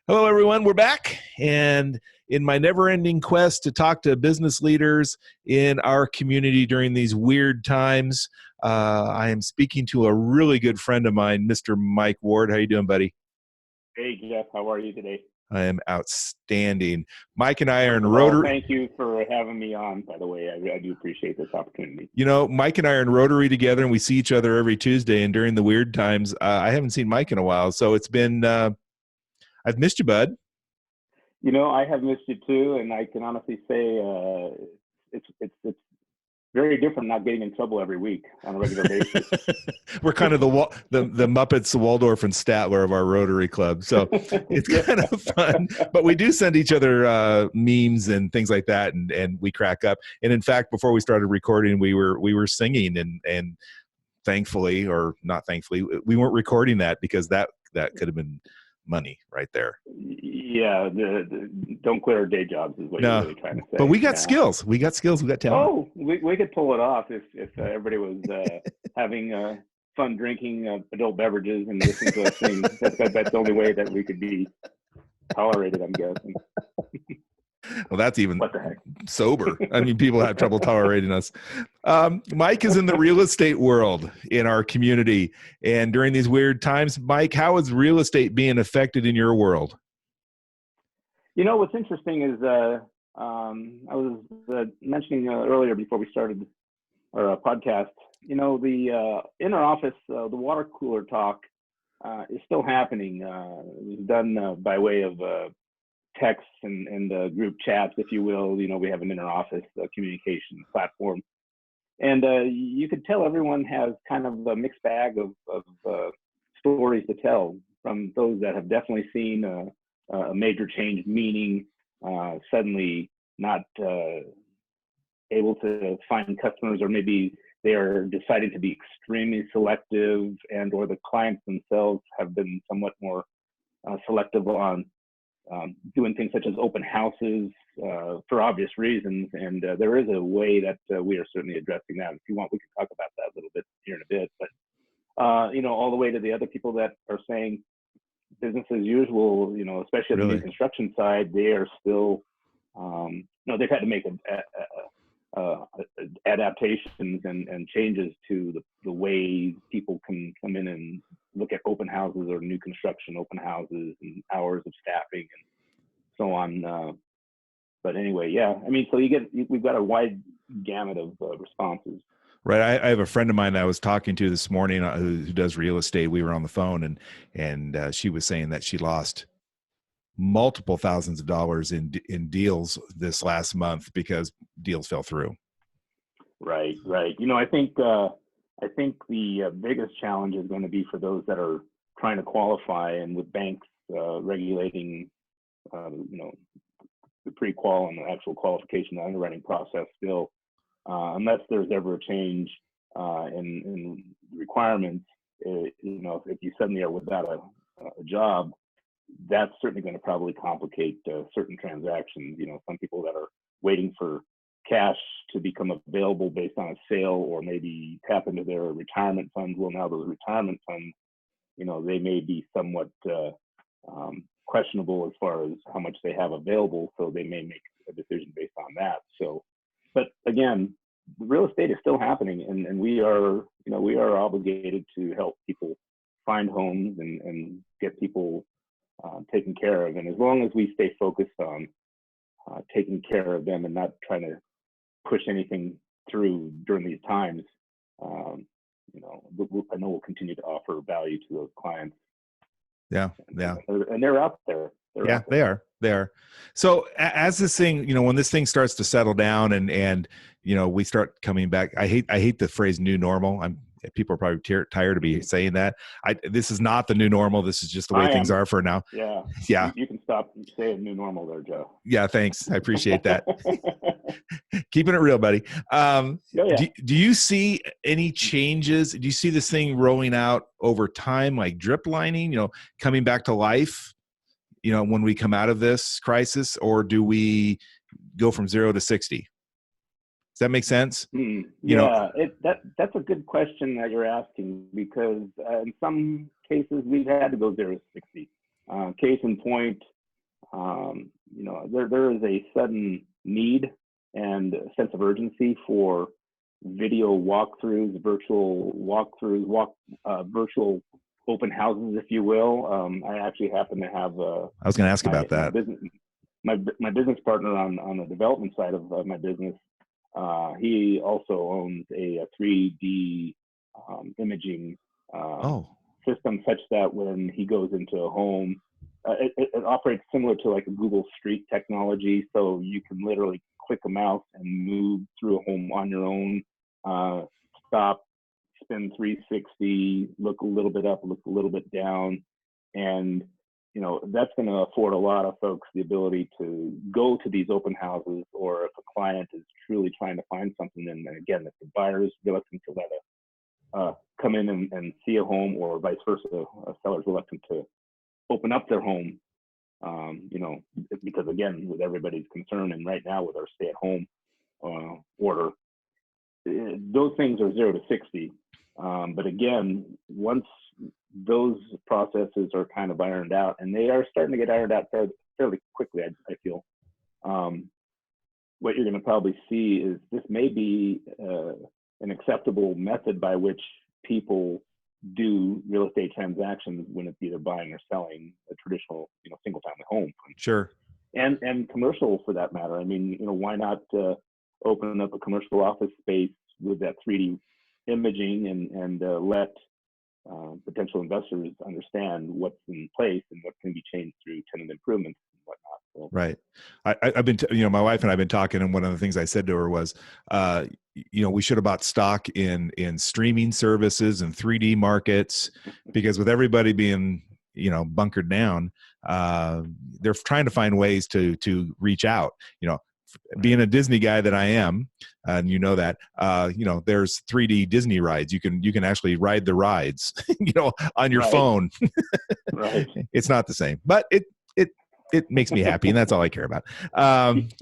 Hello, everyone. We're back. And in my never ending quest to talk to business leaders in our community during these weird times, I am speaking to a really good friend of mine, Mr. Mike Ward. How you doing, buddy? Hey, Jeff, how are you today? I am outstanding. Mike and I are First in of all, Rotary. thank you for having me on, by the way. I do appreciate this opportunity. Mike and I are in Rotary together, and we see each other every Tuesday. And during the weird times, I haven't seen Mike in a while. So it's been, I've missed you, bud. I have missed you too, and I can honestly say it's very different not getting in trouble every week on a regular basis. We're kind of the Muppets, the Waldorf and Statler of our Rotary Club, so it's kind of fun. But we do send each other memes and things like that, and we crack up. And in fact, before we started recording, we were singing, and thankfully, or not thankfully, we weren't recording that because that could have been money right there. Yeah, don't quit our day jobs is what you're really trying to say. But we got skills. We got skills. We got talent. Oh, we could pull it off if everybody was having fun drinking adult beverages and listening to us sing. That's the only way that we could be tolerated, I'm guessing. Well, that's even what the heck? Sober. I mean, people have trouble tolerating us. Mike is in the real estate world in our community. And during these weird times, Mike, how is real estate being affected in your world? What's interesting is I was mentioning earlier before we started our podcast, the in our office, the water cooler talk is still happening. It was done by way of texts and group chats, if you will. We have an inter-office communication platform. And you could tell everyone has kind of a mixed bag of stories to tell, from those that have definitely seen a major change, meaning suddenly not able to find customers, or maybe they are deciding to be extremely selective, and or the clients themselves have been somewhat more selective on doing things such as open houses for obvious reasons. And there is a way that we are certainly addressing that. If you want, we can talk about that a little bit here in a bit. But, all the way to the other people that are saying business as usual, especially on the new construction side, they are still, they've had to make adaptations and changes to the way people can come in and look at open houses or new construction open houses and hours of staffing and so on. But anyway, yeah, I mean, so we've got a wide gamut of responses. Right. I have a friend of mine that I was talking to this morning who does real estate. We were on the phone, and she was saying that she lost multiple thousands of dollars in deals this last month because deals fell through. Right. I think the biggest challenge is going to be for those that are trying to qualify, and with banks regulating, the pre-qual and the actual qualification, the underwriting process still, unless there's ever a change in requirements, if you suddenly are without a job, that's certainly going to probably complicate certain transactions. Some people that are waiting for cash to become available based on a sale, or maybe tap into their retirement funds. Well, now those retirement funds, they may be somewhat questionable as far as how much they have available, so they may make a decision based on that. So, but again, real estate is still happening, and we are obligated to help people find homes and get people taken care of. And as long as we stay focused on taking care of them and not trying to push anything through during these times, I know we'll continue to offer value to those clients. Yeah. And they're out there. They are. So as this thing, when this thing starts to settle down and we start coming back, I hate the phrase new normal. People are probably tired of me saying that. This is not the new normal. This is just the way things are for now. Yeah. You can stop saying new normal there, Joe. Yeah, thanks. I appreciate that. Keeping it real, buddy. Do you see any changes? Do you see this thing rolling out over time, like drip lining, coming back to life, when we come out of this crisis, or do we go from 0 to 60? Does that make sense? That's a good question that you're asking, because in some cases we've had to go 0 to 60. Case in point, There is a sudden need and a sense of urgency for video walkthroughs, virtual walkthroughs, virtual open houses, if you will. I actually happen to have I was going to ask about that. My business partner on the development side of my business. He also owns a 3D imaging system, such that when he goes into a home, it operates similar to like a Google Street technology. So you can literally click a mouse and move through a home on your own, stop, spin 360, look a little bit up, look a little bit down. And, that's going to afford a lot of folks the ability to go to these open houses, or if a client is truly trying to find something, and again, if the buyer is reluctant to let come in and see a home, or vice versa, a seller's reluctant to open up their home, because again, with everybody's concern, and right now with our stay-at-home order, those things are 0 to 60. But again, once those processes are kind of ironed out, and they are starting to get ironed out fairly quickly, I feel, what you're going to probably see is this may be an acceptable method by which people do real estate transactions when it's either buying or selling a traditional, single-family home. Sure. And commercial, for that matter. I mean, why not open up a commercial office space with that 3D imaging and let potential investors understand what's in place and what can be changed through tenant improvements and whatnot. So. Right. I've been, my wife and I've been talking, and one of the things I said to her was, we should have bought stock in streaming services and 3D markets, because with everybody being, bunkered down, they're trying to find ways to reach out. Being a Disney guy that I am, and that, there's 3D Disney rides. You can actually ride the rides, on your phone. Right. It's not the same, but it makes me happy, and that's all I care about.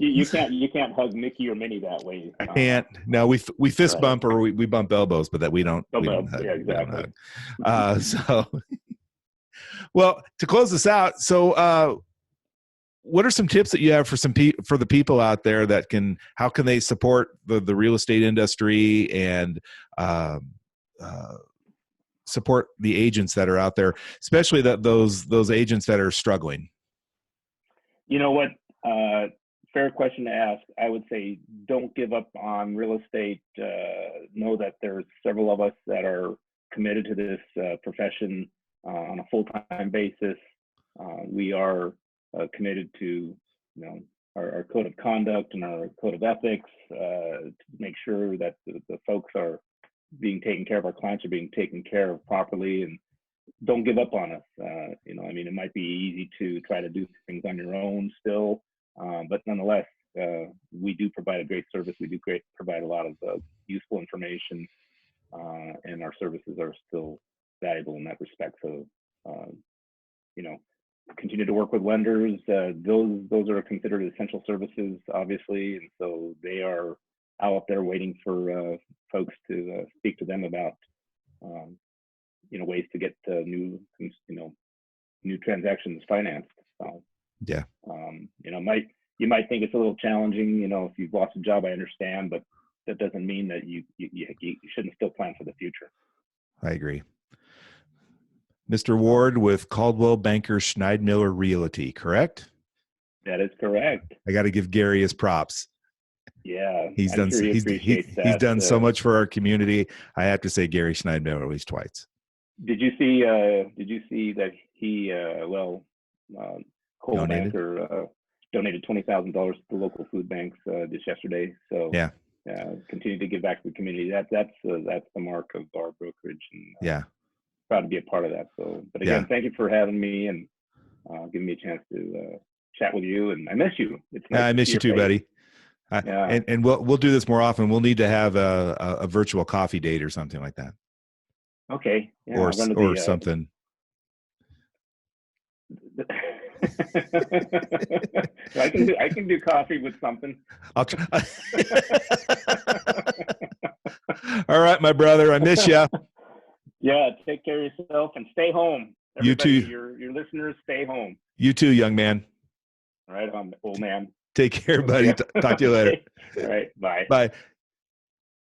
You can't hug Mickey or Minnie that way. I can't. No, we fist bump, or we bump elbows, but that we don't hug. Yeah, exactly. So, well, to close this out, so what are some tips that you have for for the people out there how can they support the real estate industry and support the agents that are out there, especially those agents that are struggling? You know what? Fair question to ask. I would say don't give up on real estate. Know that there's several of us that are committed to this profession on a full-time basis. We are committed to, our code of conduct and our code of ethics to make sure that the folks are being taken care of, our clients are being taken care of properly, and don't give up on us. It might be easy to try to do things on your own still, but nonetheless, we do provide a great service. We do provide a lot of useful information, and our services are still valuable in that respect. So, continue to work with lenders. Those are considered essential services, obviously, and so they are out there waiting for folks to speak to them about ways to get new transactions financed. So yeah, you might think it's a little challenging. If you've lost a job, I understand, but that doesn't mean that you shouldn't still plan for the future. I agree. Mr. Ward with Coldwell Banker Schneidmiller Realty, correct? That is correct. I got to give Gary his props. Yeah, he's done so much for our community. I have to say, Gary Schneidmiller at least twice. Did you see that he Coldwell Banker donated $20,000 to local food banks just yesterday? So yeah, continue to give back to the community. That's the mark of our brokerage, and proud to be a part of that. So, but again, thank you for having me and giving me a chance to chat with you. And I miss you. It's nice I miss you too, buddy. And we'll do this more often. We'll need to have a virtual coffee date or something like that. Okay. Yeah, or something. I can do coffee with something. I'll try. All right, my brother. I miss you. Yeah, take care of yourself and stay home. Everybody, You too. Your listeners, stay home. You too, young man. Right on, old man. Take care, buddy. Yeah. Talk to you later. Okay. All right. Bye. Bye.